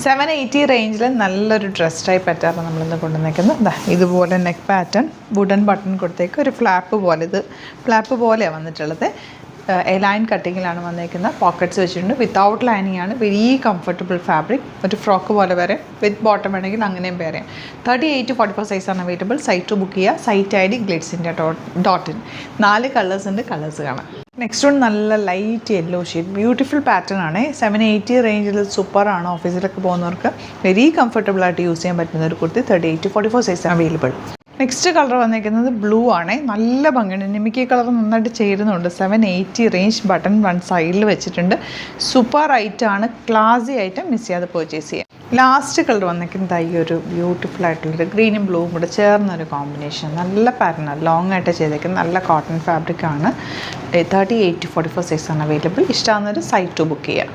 780 റേഞ്ചിൽ നല്ലൊരു dress type pattern നമ്മളിന്ന് കൊണ്ടുവന്നേക്കുന്നത്. ഇതുപോലെ നെക്ക് പാറ്റേൺ വുഡൻ ബട്ടൺ കൊടുത്തേക്ക് ഒരു ഫ്ലാപ്പ് പോലെ, ഇത് ഫ്ലാപ്പ് പോലെയാണ് വന്നിട്ടുള്ളത്. എ ലൈൻ കട്ടിങ്ങിലാണ് വന്നേക്കുന്നത്. പോക്കറ്റ്സ് വെച്ചിട്ടുണ്ട്. വിത്തൗട്ട് ലൈനിങ് ആണ്. Very comfortable fabric. ഒരു ഫ്രോക്ക് പോലെ വരെ വിത്ത് ബോട്ടം വേണമെങ്കിൽ അങ്ങനെയും പറയാം. 38 to 44 സൈസാണ് അവൈലബിൾ. സൈറ്റ് ബുക്ക് ചെയ്യുക. Site ID glitzs.in. 4 കളേഴ്സ് ഉണ്ട്. കളേഴ്സ് കാണാം. നെക്സ്റ്റ് വൺ നല്ല light yellow shade, beautiful pattern ആണ്. 780 റേഞ്ചിൽ സൂപ്പറാണ്. ഓഫീസിലൊക്കെ പോകുന്നവർക്ക് വെരി കംഫർട്ടബിൾ ആയിട്ട് യൂസ് ചെയ്യാൻ പറ്റുന്ന ഒരു kurti. 38 to 44 size available. Next colour വന്നിരിക്കുന്നത് ബ്ലൂ ആണ്. നല്ല ഭംഗിയുണ്ട്. നിമിക്ക് കളർ നന്നായിട്ട് ചേരുന്നുണ്ട്. 780 റേഞ്ച്. ബട്ടൺ വൺ സൈഡിൽ വെച്ചിട്ടുണ്ട്. സൂപ്പർ ഐറ്റമാണ്. ക്ലാസി ഐറ്റം. മിസ് ചെയ്യാതെ പർച്ചേസ് ചെയ്യാം. ലാസ്റ്റ് കളർ വന്നിരിക്കുന്നത് ഈ ഒരു ബ്യൂട്ടിഫുൾ ആയിട്ടുള്ളൊരു ഗ്രീനും ബ്ലൂവും കൂടെ ചേർന്നൊരു കോമ്പിനേഷൻ. നല്ല പാറ്റേൺ, ലോങ് ആയിട്ട് ചെയ്തേക്കുന്നത്. നല്ല കോട്ടൺ ഫാബ്രിക് ആണ്. 38 to 44 സൈസാണ് അവൈലബിൾ. ഇഷ്ടമാകുന്നൊരു സൈറ്റ് ബുക്ക് ചെയ്യാം.